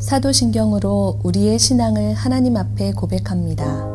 사도신경으로 우리의 신앙을 하나님 앞에 고백합니다.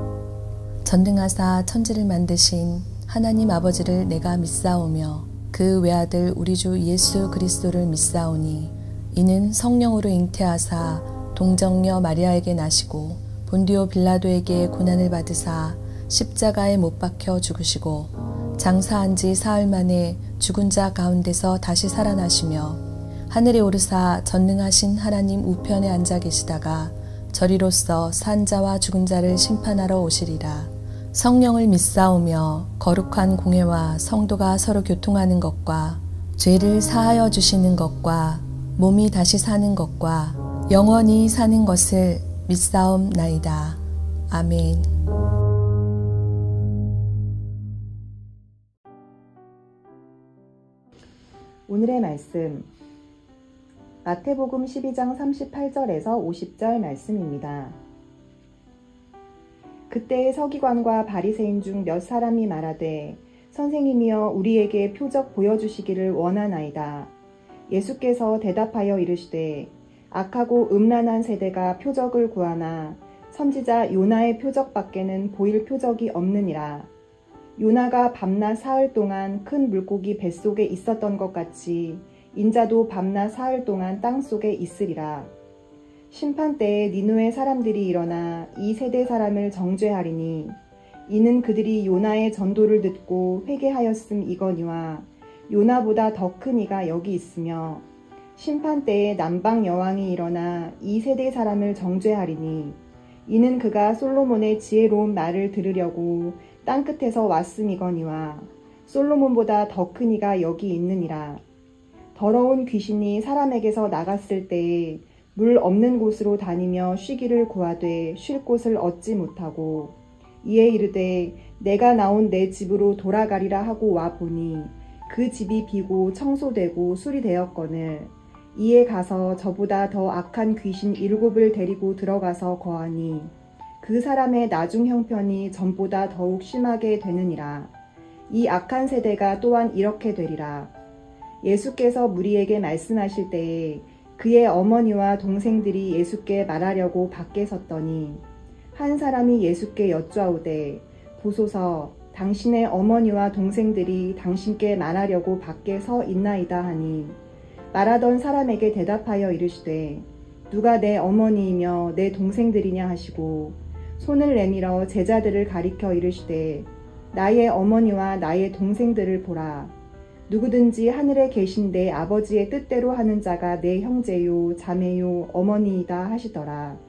전능하사 천지를 만드신 하나님 아버지를 내가 믿사오며 그 외아들 우리 주 예수 그리스도를 믿사오니 이는 성령으로 잉태하사 동정녀 마리아에게 나시고 본디오 빌라도에게 고난을 받으사 십자가에 못 박혀 죽으시고 장사한 지 사흘 만에 죽은 자 가운데서 다시 살아나시며 하늘에 오르사 전능하신 하나님 우편에 앉아 계시다가 저리로서 산 자와 죽은 자를 심판하러 오시리라. 성령을 믿사오며 거룩한 공회와 성도가 서로 교통하는 것과 죄를 사하여 주시는 것과 몸이 다시 사는 것과 영원히 사는 것을 믿사옵나이다. 아멘. 오늘의 말씀 마태복음 12장 38절에서 50절 말씀입니다. 그때 서기관과 바리새인 중 몇 사람이 말하되 선생님이여 우리에게 표적 보여주시기를 원하나이다. 예수께서 대답하여 이르시되 악하고 음란한 세대가 표적을 구하나 선지자 요나의 표적밖에는 보일 표적이 없느니라. 요나가 밤낮 사흘 동안 큰 물고기 뱃속에 있었던 것 같이 인자도 밤낮 사흘 동안 땅속에 있으리라. 심판때에 니느웨 사람들이 일어나 이 세대 사람을 정죄하리니 이는 그들이 요나의 전도를 듣고 회개하였음이거니와 요나보다 더 큰 이가 여기 있으며 심판때에 남방 여왕이 일어나 이 세대 사람을 정죄하리니 이는 그가 솔로몬의 지혜로운 말을 들으려고 땅끝에서 왔음이거니와 솔로몬보다 더 큰 이가 여기 있느니라. 더러운 귀신이 사람에게서 나갔을 때에 물 없는 곳으로 다니며 쉬기를 구하되 쉴 곳을 얻지 못하고 이에 이르되 내가 나온 내 집으로 돌아가리라 하고 와 보니 그 집이 비고 청소되고 수리되었거늘 이에 가서 저보다 더 악한 귀신 7을 데리고 들어가서 거하니 그 사람의 나중 형편이 전보다 더욱 심하게 되느니라. 이 악한 세대가 또한 이렇게 되리라. 예수께서 무리에게 말씀하실 때에 그의 어머니와 동생들이 예수께 말하려고 밖에 섰더니 한 사람이 예수께 여쭈아오되 보소서 당신의 어머니와 동생들이 당신께 말하려고 밖에 서 있나이다 하니 말하던 사람에게 대답하여 이르시되 누가 내 어머니이며 내 동생들이냐 하시고 손을 내밀어 제자들을 가리켜 이르시되 나의 어머니와 나의 동생들을 보라. 누구든지 하늘에 계신 내 아버지의 뜻대로 하는 자가 내 형제요 자매요 어머니이다 하시더라.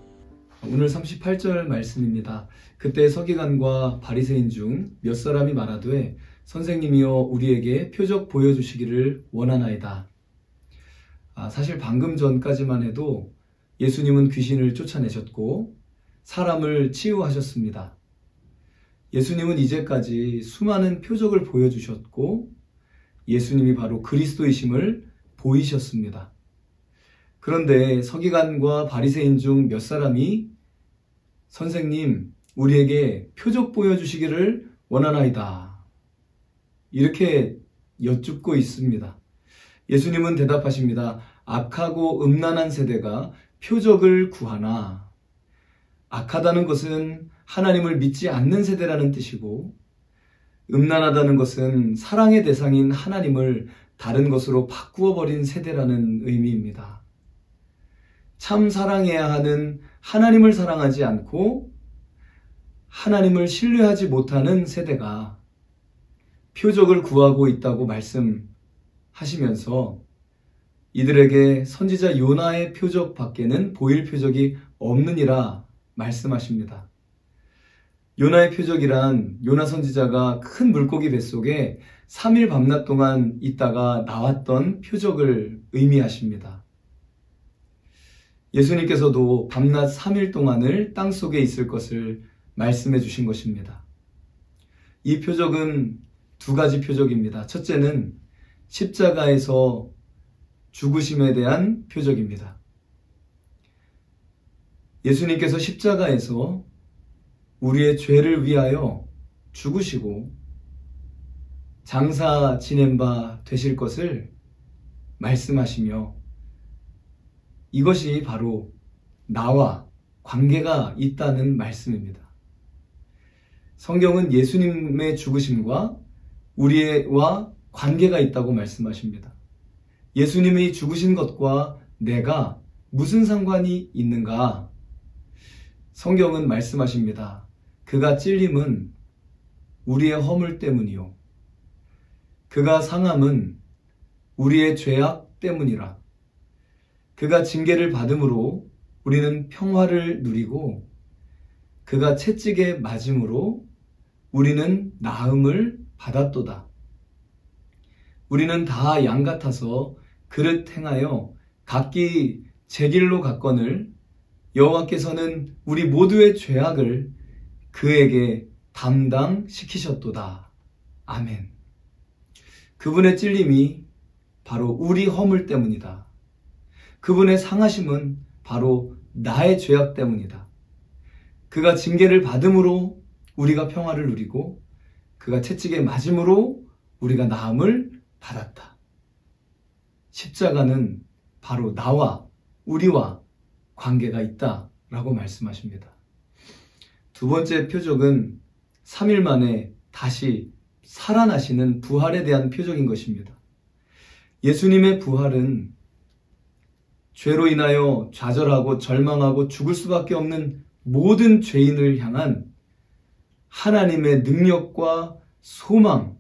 오늘 38절 말씀입니다. 그때 서기관과 바리새인 중 몇 사람이 말하되 선생님이여 우리에게 표적 보여주시기를 원하나이다. 사실 방금 전까지만 해도 예수님은 귀신을 쫓아내셨고 사람을 치유하셨습니다. 예수님은 이제까지 수많은 표적을 보여주셨고 예수님이 바로 그리스도이심을 보이셨습니다. 그런데 서기관과 바리새인 중 몇 사람이 선생님 우리에게 표적 보여주시기를 원하나이다. 이렇게 여쭙고 있습니다. 예수님은 대답하십니다. 악하고 음란한 세대가 표적을 구하나 악하다는 것은 하나님을 믿지 않는 세대라는 뜻이고 음란하다는 것은 사랑의 대상인 하나님을 다른 것으로 바꾸어 버린 세대라는 의미입니다. 참 사랑해야 하는 하나님을 사랑하지 않고 하나님을 신뢰하지 못하는 세대가 표적을 구하고 있다고 말씀하시면서 이들에게 선지자 요나의 표적 밖에는 보일 표적이 없느니라 말씀하십니다. 요나의 표적이란 요나 선지자가 큰 물고기 뱃속에 3일 밤낮 동안 있다가 나왔던 표적을 의미하십니다. 예수님께서도 밤낮 3일 동안을 땅속에 있을 것을 말씀해 주신 것입니다. 이 표적은 두 가지 표적입니다. 첫째는 십자가에서 죽으심에 대한 표적입니다. 예수님께서 십자가에서 우리의 죄를 위하여 죽으시고 장사 지낸 바 되실 것을 말씀하시며 이것이 바로 나와 관계가 있다는 말씀입니다. 성경은 예수님의 죽으심과 우리와 관계가 있다고 말씀하십니다. 예수님이 죽으신 것과 내가 무슨 상관이 있는가? 성경은 말씀하십니다. 그가 찔림은 우리의 허물 때문이요. 그가 상함은 우리의 죄악 때문이라. 그가 징계를 받음으로 우리는 평화를 누리고 그가 채찍에 맞음으로 우리는 나음을 받았도다. 우리는 다 양 같아서 그릇 행하여 각기 제 길로 갔거늘 여호와께서는 우리 모두의 죄악을 그에게 담당시키셨도다. 아멘. 그분의 찔림이 바로 우리 허물 때문이다. 그분의 상하심은 바로 나의 죄악 때문이다. 그가 징계를 받음으로 우리가 평화를 누리고 그가 채찍에 맞음으로 우리가 나음을 받았다. 십자가는 바로 나와 우리와 관계가 있다라고 말씀하십니다. 두 번째 표적은 3일 만에 다시 살아나시는 부활에 대한 표적인 것입니다. 예수님의 부활은 죄로 인하여 좌절하고 절망하고 죽을 수밖에 없는 모든 죄인을 향한 하나님의 능력과 소망,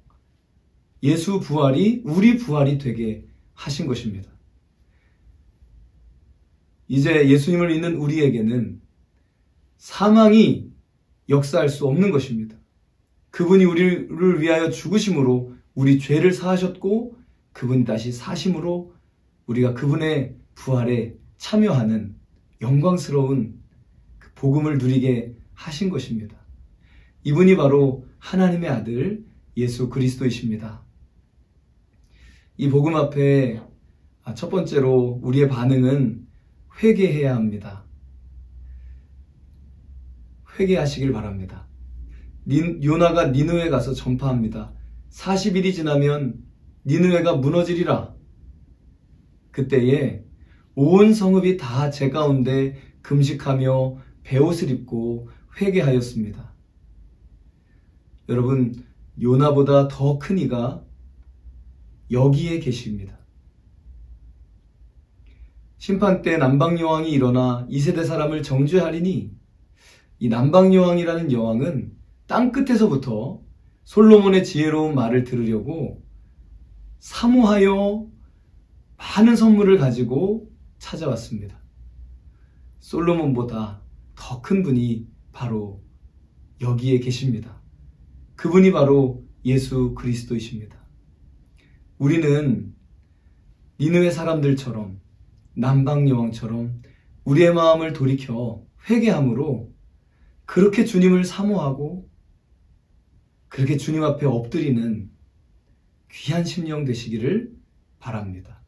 예수 부활이 우리 부활이 되게 하신 것입니다. 이제 예수님을 믿는 우리에게는 사망이 역사할 수 없는 것입니다. 그분이 우리를 위하여 죽으심으로 우리 죄를 사하셨고 그분이 다시 사심으로 우리가 그분의 부활에 참여하는 영광스러운 그 복음을 누리게 하신 것입니다. 이분이 바로 하나님의 아들 예수 그리스도이십니다. 이 복음 앞에 첫 번째로 우리의 반응은 회개해야 합니다. 회개하시길 바랍니다. 요나가 니느웨에 가서 전파합니다. 40일이 지나면 니느웨가 무너지리라. 그때에 온 성읍이 다 제 가운데 금식하며 베옷을 입고 회개하였습니다. 여러분, 요나보다 더 큰 이가 여기에 계십니다. 심판 때 남방여왕이 일어나 2세대 사람을 정죄하리니 이 남방여왕이라는 여왕은 땅끝에서부터 솔로몬의 지혜로운 말을 들으려고 사모하여 많은 선물을 가지고 찾아왔습니다. 솔로몬보다 더 큰 분이 바로 여기에 계십니다. 그분이 바로 예수 그리스도이십니다. 우리는 니느웨 사람들처럼 남방여왕처럼 우리의 마음을 돌이켜 회개함으로 그렇게 주님을 사모하고 그렇게 주님 앞에 엎드리는 귀한 심령 되시기를 바랍니다.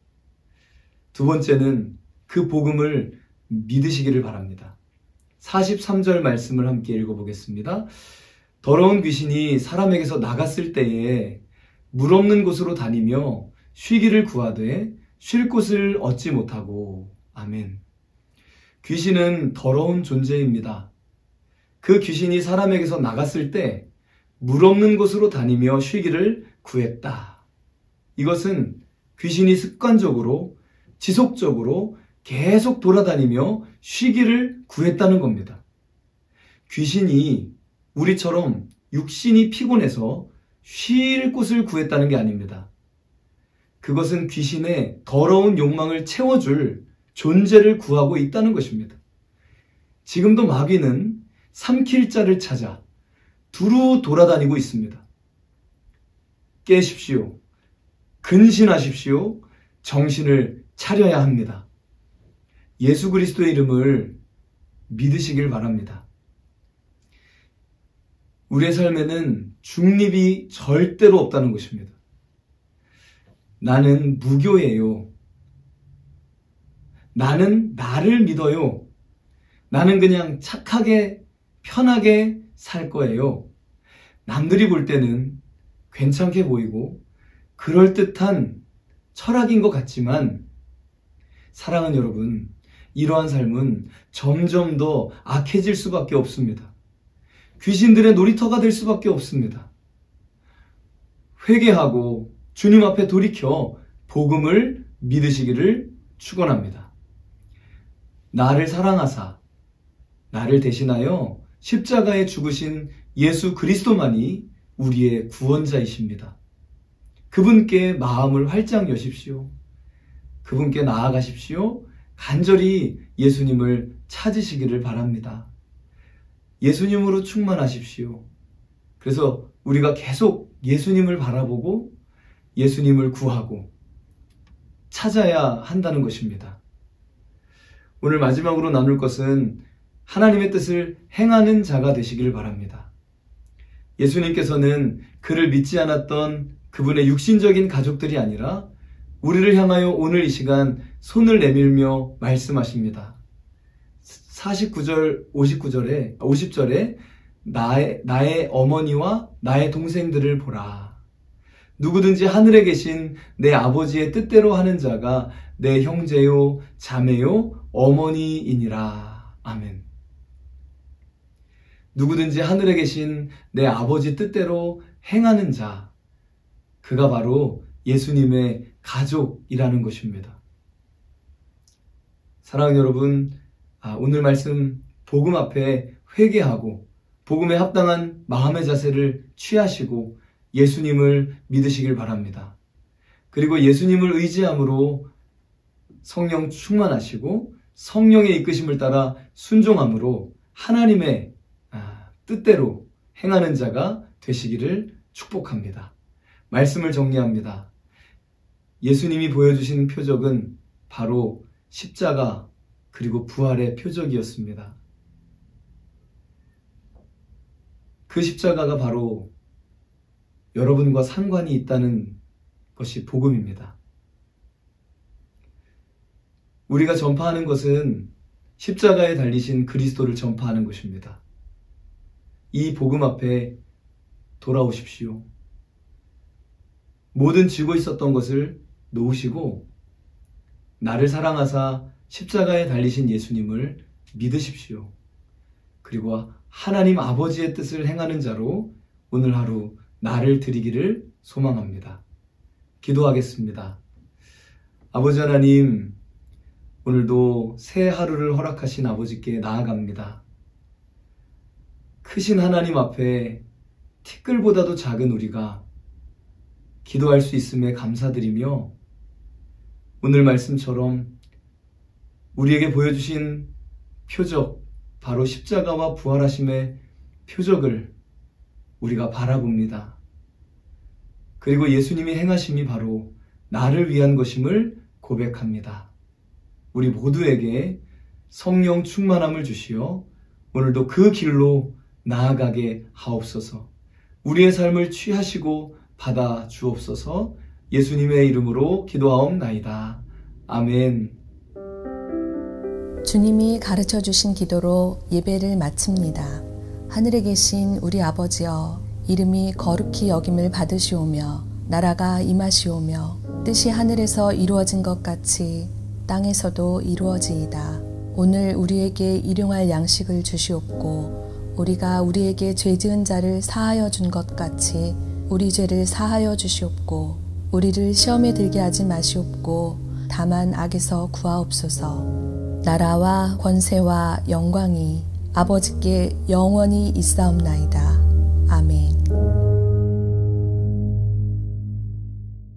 두 번째는 그 복음을 믿으시기를 바랍니다. 43절 말씀을 함께 읽어보겠습니다. 더러운 귀신이 사람에게서 나갔을 때에 물 없는 곳으로 다니며 쉬기를 구하되 쉴 곳을 얻지 못하고. 아멘. 귀신은 더러운 존재입니다. 그 귀신이 사람에게서 나갔을 때 물 없는 곳으로 다니며 쉬기를 구했다. 이것은 귀신이 습관적으로 지속적으로 계속 돌아다니며 쉬기를 구했다는 겁니다. 귀신이 우리처럼 육신이 피곤해서 쉴 곳을 구했다는 게 아닙니다. 그것은 귀신의 더러운 욕망을 채워줄 존재를 구하고 있다는 것입니다. 지금도 마귀는 삼킬 자를 찾아 두루 돌아다니고 있습니다. 깨십시오. 근신하십시오. 정신을 차려야 합니다. 예수 그리스도의 이름을 믿으시길 바랍니다. 우리의 삶에는 중립이 절대로 없다는 것입니다. 나는 무교예요. 나는 나를 믿어요. 나는 그냥 착하게 편하게 살 거예요. 남들이 볼 때는 괜찮게 보이고 그럴듯한 철학인 것 같지만 사랑하는 여러분, 이러한 삶은 점점 더 악해질 수밖에 없습니다. 귀신들의 놀이터가 될 수밖에 없습니다. 회개하고 주님 앞에 돌이켜 복음을 믿으시기를 축원합니다. 나를 사랑하사 나를 대신하여 십자가에 죽으신 예수 그리스도만이 우리의 구원자이십니다. 그분께 마음을 활짝 여십시오. 그분께 나아가십시오. 간절히 예수님을 찾으시기를 바랍니다. 예수님으로 충만하십시오. 그래서 우리가 계속 예수님을 바라보고 예수님을 구하고 찾아야 한다는 것입니다. 오늘 마지막으로 나눌 것은 하나님의 뜻을 행하는 자가 되시기를 바랍니다. 예수님께서는 그를 믿지 않았던 그분의 육신적인 가족들이 아니라 우리를 향하여 오늘 이 시간 손을 내밀며 말씀하십니다. 49절, 50절에 나의 어머니와 나의 동생들을 보라. 누구든지 하늘에 계신 내 아버지의 뜻대로 하는 자가 내 형제요, 자매요, 어머니이니라. 아멘. 누구든지 하늘에 계신 내 아버지 뜻대로 행하는 자, 그가 바로 예수님의 가족이라는 것입니다. 사랑하는 여러분, 오늘 말씀 복음 앞에 회개하고 복음에 합당한 마음의 자세를 취하시고 예수님을 믿으시길 바랍니다. 그리고 예수님을 의지함으로 성령 충만하시고 성령의 이끄심을 따라 순종함으로 하나님의 뜻대로 행하는 자가 되시기를 축복합니다. 말씀을 정리합니다. 예수님이 보여주신 표적은 바로 십자가 그리고 부활의 표적이었습니다. 그 십자가가 바로 여러분과 상관이 있다는 것이 복음입니다. 우리가 전파하는 것은 십자가에 달리신 그리스도를 전파하는 것입니다. 이 복음 앞에 돌아오십시오. 모든 쥐고 있었던 것을 놓으시고 나를 사랑하사 십자가에 달리신 예수님을 믿으십시오. 그리고 하나님 아버지의 뜻을 행하는 자로 오늘 하루 나를 드리기를 소망합니다. 기도하겠습니다. 아버지 하나님, 오늘도 새 하루를 허락하신 아버지께 나아갑니다. 크신 하나님 앞에 티끌보다도 작은 우리가 기도할 수 있음에 감사드리며 오늘 말씀처럼 우리에게 보여주신 표적, 바로 십자가와 부활하심의 표적을 우리가 바라봅니다. 그리고 예수님이 행하심이 바로 나를 위한 것임을 고백합니다. 우리 모두에게 성령 충만함을 주시어 오늘도 그 길로 나아가게 하옵소서. 우리의 삶을 취하시고 받아 주옵소서. 예수님의 이름으로 기도하옵나이다. 아멘. 주님이 가르쳐 주신 기도로 예배를 마칩니다. 하늘에 계신 우리 아버지여, 이름이 거룩히 여김을 받으시오며 나라가 임하시오며 뜻이 하늘에서 이루어진 것 같이 땅에서도 이루어지이다. 오늘 우리에게 일용할 양식을 주시옵고 우리가 우리에게 죄 지은 자를 사하여 준 것 같이 우리 죄를 사하여 주시옵고 우리를 시험에 들게 하지 마시옵고 다만 악에서 구하옵소서. 나라와 권세와 영광이 아버지께 영원히 있사옵나이다. 아멘.